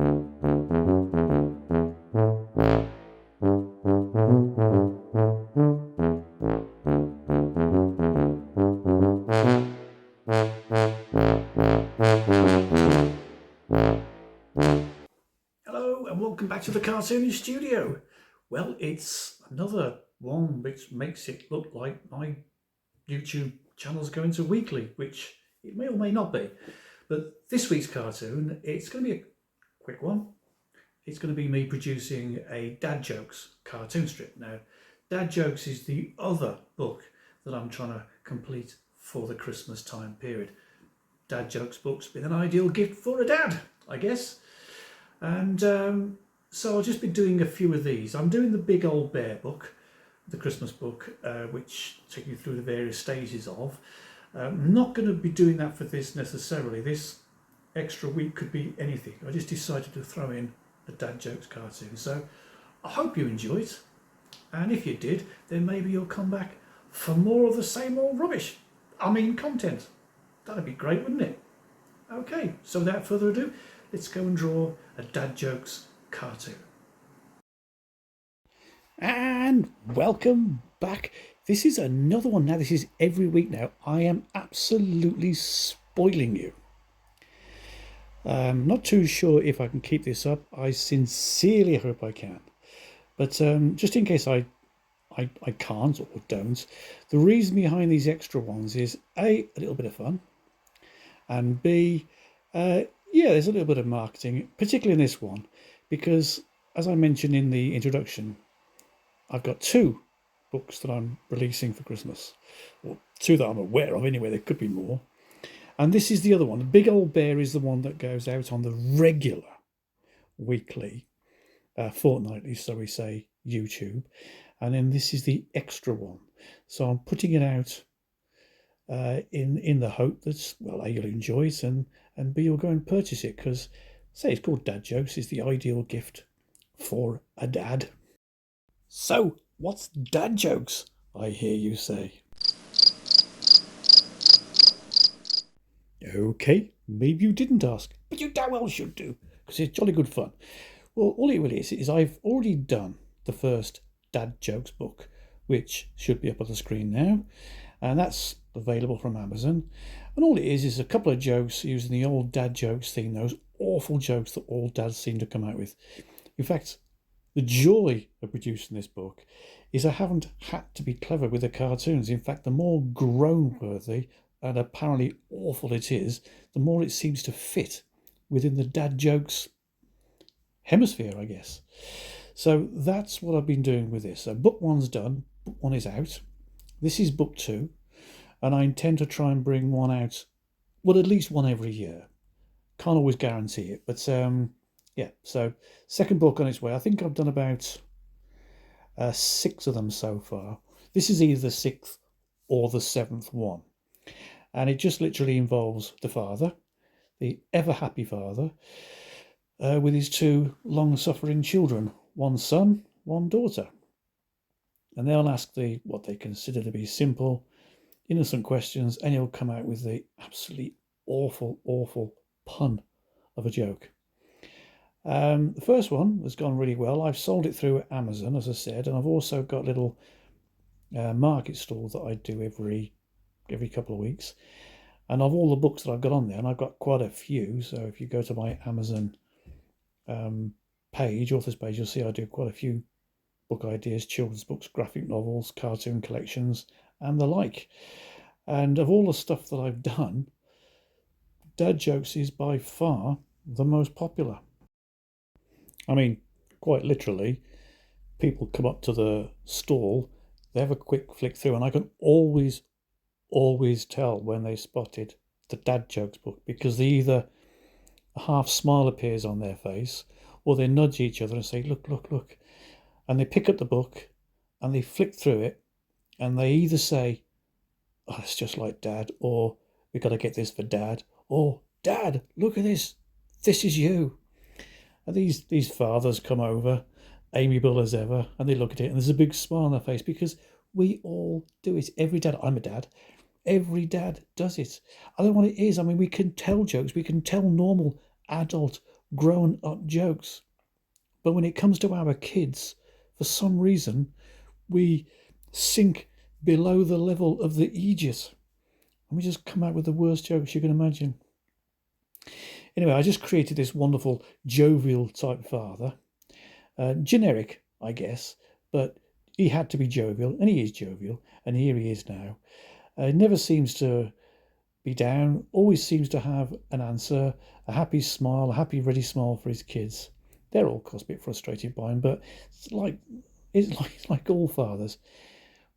Hello and welcome back to the Cartoon Studio. Well, it's another one which makes it look like my YouTube channel's going to weekly, which it may or may not be. But this week's cartoon, it's going to be a quick one. It's going to be me producing a Dad Jokes cartoon strip. Now, Dad Jokes is the other book that I'm trying to complete for the Christmas time period. Dad Jokes books being an ideal gift for a dad, I guess. And so I'll just be doing a few of these. I'm doing the Big Old Bear book, the Christmas book, which take you through the various stages of. I'm not going to be doing that for this necessarily. This extra week could be anything. I just decided to throw in a Dad Jokes cartoon. So I hope you enjoy it. And if you did, then maybe you'll come back for more of the same old rubbish. I mean, content. That'd be great, wouldn't it? Okay, so without further ado, let's go and draw a Dad Jokes cartoon. And welcome back. This is another one now. This is every week now. I am absolutely spoiling you. Not too sure if I can keep this up. I sincerely hope I can. But just in case I can't or don't, the reason behind these extra ones is A, a little bit of fun, and B, there's a little bit of marketing, particularly in this one, because as I mentioned in the introduction, I've got two books that I'm releasing for Christmas, or two that I'm aware of anyway. There could be more. And this is the other one. The Big Old Bear is the one that goes out on the regular weekly, fortnightly, so we say, YouTube. And then this is the extra one. So I'm putting it out in the hope that, well, A, you'll enjoy it, and B, you'll go and purchase it, because, say, it's called Dad Jokes. It's the ideal gift for a dad. So, what's Dad Jokes, I hear you say? Okay, maybe you didn't ask, but you damn well should do, because it's jolly good fun. Well, all it really is I've already done the first Dad Jokes book, which should be up on the screen now, and that's available from Amazon. And all it is a couple of jokes using the old Dad Jokes theme, those awful jokes that all dads seem to come out with. In fact, the joy of producing this book is I haven't had to be clever with the cartoons. In fact, the more groan-worthy and apparently awful it is, the more it seems to fit within the Dad Jokes hemisphere, I guess. So that's what I've been doing with this. So book one's done, book one is out. This is book two, and I intend to try and bring one out, well, at least one every year. Can't always guarantee it, but so second book on its way. I think I've done about 6 of them so far. This is either the 6th or the 7th one. And it just literally involves the father, the ever happy father, with his 2 long-suffering children, one son, one daughter. And they'll ask what they consider to be simple, innocent questions, and he'll come out with the absolutely awful, awful pun of a joke. The first one has gone really well. I've sold it through Amazon, as I said, and I've also got little market stalls that I do every couple of weeks. And of all the books that I've got on there, and I've got quite a few, so if you go to my Amazon page, authors page, you'll see I do quite a few book ideas, children's books, graphic novels, cartoon collections, and the like. And of all the stuff that I've done, Dad Jokes is by far the most popular. I mean, quite literally, people come up to the stall, they have a quick flick through, and I can always tell when they spotted the Dad Jokes book, because they either a half smile appears on their face, or they nudge each other and say, look, look, look. And they pick up the book and they flick through it, and they either say, oh, it's just like Dad, or we've got to get this for Dad, or Dad, look at this is you. And these fathers come over, amiable as ever, and they look at it, and there's a big smile on their face, because we all do it. Every dad, I'm a dad, every dad does it. I don't know what it is. I mean, we can tell jokes, we can tell normal adult grown-up jokes. But when it comes to our kids, for some reason, we sink below the level of the Aegis. And we just come out with the worst jokes you can imagine. Anyway, I just created this wonderful jovial type father. Generic, I guess, but he had to be jovial, and he is jovial, and here he is now. Never seems to be down, always seems to have an answer, a happy smile, a happy, ready smile for his kids. They're all, of course, a bit frustrated by him, but it's like all fathers.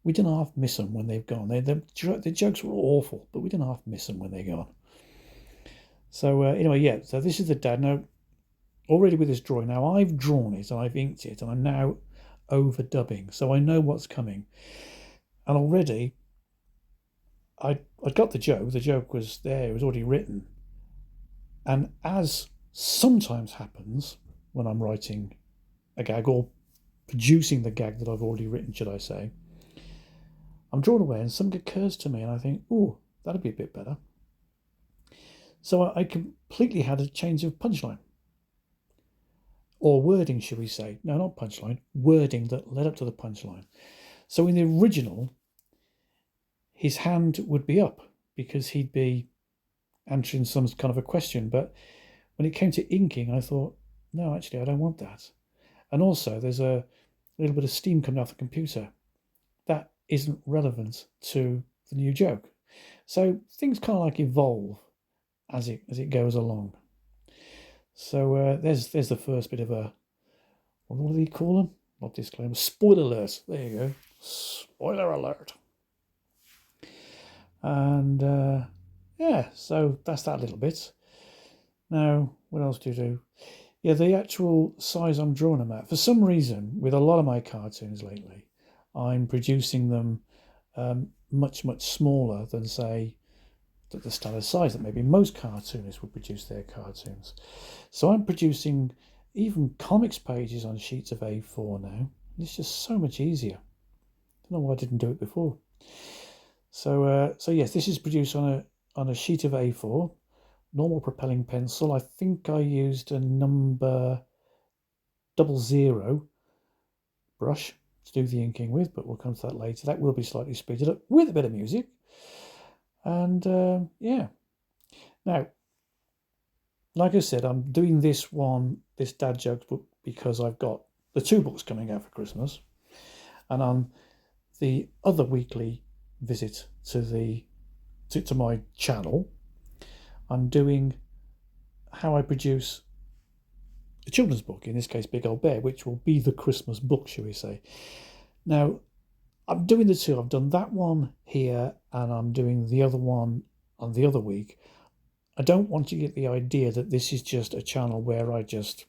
We don't half miss them when they've gone. The jokes were awful, but we don't half miss them when they're gone. So anyway, yeah, so this is the dad. Now, already with this drawing, now I've drawn it and I've inked it and I'm now overdubbing, so I know what's coming. And already, I got the joke. The joke was there. It was already written. And as sometimes happens when I'm writing a gag or producing the gag that I've already written, should I say, I'm drawn away and something occurs to me and I think, oh, that'd be a bit better. So I completely had a change of punchline. Or wording, should we say. No, not punchline. Wording that led up to the punchline. So in the original, his hand would be up because he'd be answering some kind of a question. But when it came to inking, I thought, no, actually, I don't want that. And also, there's a little bit of steam coming off the computer. That isn't relevant to the new joke. So things kind of like evolve as it goes along. So there's the first bit of a, what do they call them? Not disclaimer, spoiler alert. There you go. Spoiler alert. And yeah, so that's that little bit. Now, what else do you do? Yeah, the actual size I'm drawing them at. For some reason, with a lot of my cartoons lately, I'm producing them much, much smaller than, say, the standard size that maybe most cartoonists would produce their cartoons. So I'm producing even comics pages on sheets of A4 now. It's just so much easier. I don't know why I didn't do it before. So yes, this is produced on a sheet of A4, normal propelling pencil. I think I used a number 00 brush to do the inking with, but we'll come to that later. That will be slightly speeded up with a bit of music. And yeah. Now, like I said, I'm doing this dad jokes book, because I've got the 2 books coming out for Christmas, and on the other weekly visit to my channel, I'm doing how I produce a children's book, in this case Big Old Bear, which will be the Christmas book, shall we say. Now, I'm doing the 2. I've done that one here and I'm doing the other one on the other week. I don't want you to get the idea that this is just a channel where I just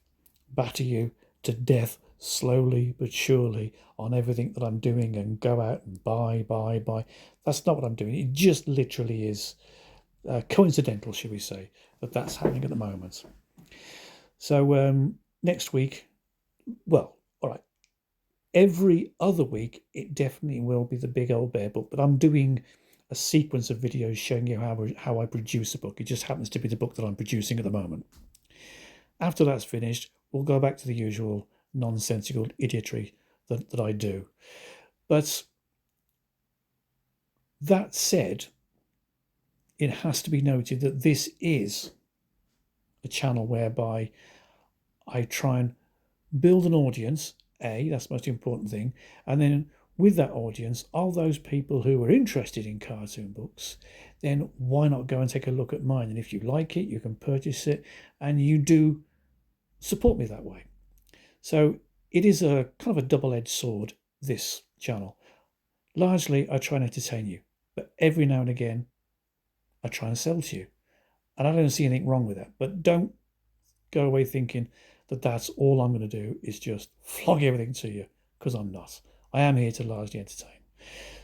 batter you to death slowly but surely on everything that I'm doing and go out and buy. That's not what I'm doing. It just literally is coincidental, shall we say, that that's happening at the moment. So next week, well, all right, every other week it definitely will be the Big Old Bear book, but I'm doing a sequence of videos showing you how I produce a book. It just happens to be the book that I'm producing at the moment. After that's finished, we'll go back to the usual nonsensical idiotry that I do. But that said, it has to be noted that this is a channel whereby I try and build an audience. That's the most important thing. And then with that audience, all those people who are interested in cartoon books, then why not go and take a look at mine? And if you like it, you can purchase it, and you do support me that way. So it is a kind of a double-edged sword, this channel. Largely, I try and entertain you, but every now and again, I try and sell to you. And I don't see anything wrong with that. But don't go away thinking that that's all I'm going to do is just flog everything to you, because I'm not. I am here to largely entertain.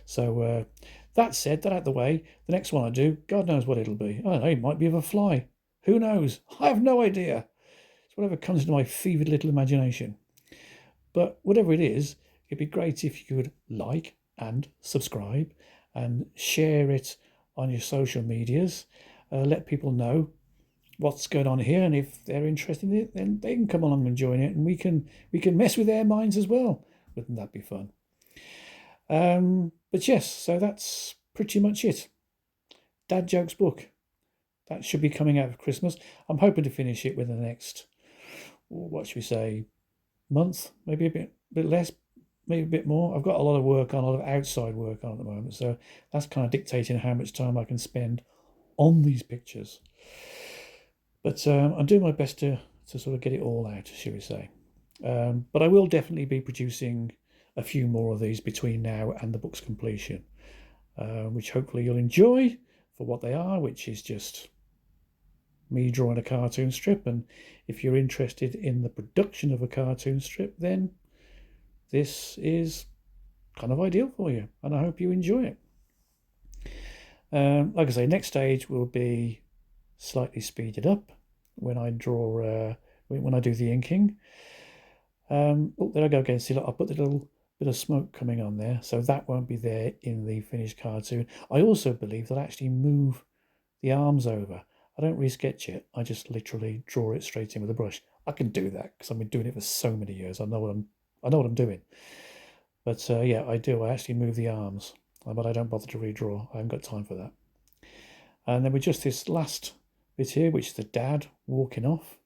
So that said, that out the way, the next one I do, God knows what it'll be. I don't know, it might be of a fly. Who knows? I have no idea. It's whatever comes into my fevered little imagination. But whatever it is, it'd be great if you could like and subscribe and share it on your social medias. Let people know what's going on here, and if they're interested in it, then they can come along and join it, and we can mess with their minds as well. Wouldn't that be fun? But yes, so that's pretty much it. Dad Jokes book. That should be coming out for Christmas. I'm hoping to finish it within the next, what should we say, month, maybe a bit less, maybe a bit more. I've got a lot of work on, a lot of outside work on at the moment, so that's kind of dictating how much time I can spend on these pictures. But I'm doing my best to sort of get it all out, shall we say. But I will definitely be producing a few more of these between now and the book's completion, which hopefully you'll enjoy for what they are, which is just me drawing a cartoon strip. And if you're interested in the production of a cartoon strip, then this is kind of ideal for you, and I hope you enjoy it. Like I say, next stage will be slightly speeded up when I draw, when I do the inking. Oh, there I go again. See, look, I'll put the little bit of smoke coming on there, so that won't be there in the finished cartoon. I also believe that I actually move the arms over. I don't resketch it. I just literally draw it straight in with a brush. I can do that because I've been doing it for so many years. I know what I'm doing. But yeah, I do. I actually move the arms, but I don't bother to redraw. I haven't got time for that. And then with just this last bit here, which is the dad walking off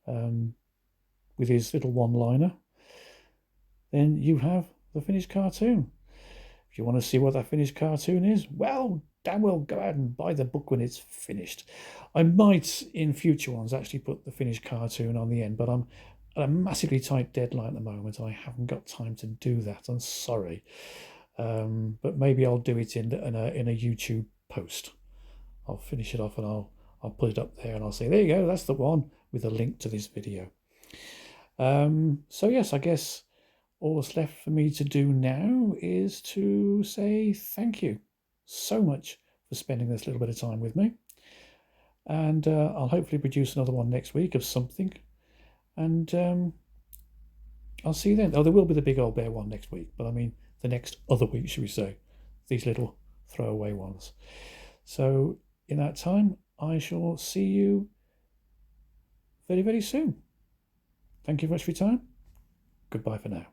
with his little one-liner, then you have the finished cartoon. If you want to see what that finished cartoon is, well, damn well go out and buy the book when it's finished. I might, in future ones, actually put the finished cartoon on the end, but I'm at a massively tight deadline at the moment. I haven't got time to do that. I'm sorry. But maybe I'll do it in a YouTube post. I'll finish it off and I'll put it up there and I'll say, there you go, that's the one with a link to this video. So yes, I guess all that's left for me to do now is to say thank you so much for spending this little bit of time with me. And I'll hopefully produce another one next week of something. And I'll see you then. Oh, there will be the big old bear one next week, but I mean the next other week, should we say. These little throwaway ones. So in that time, I shall see you very, very soon. Thank you very much for your time. Goodbye for now.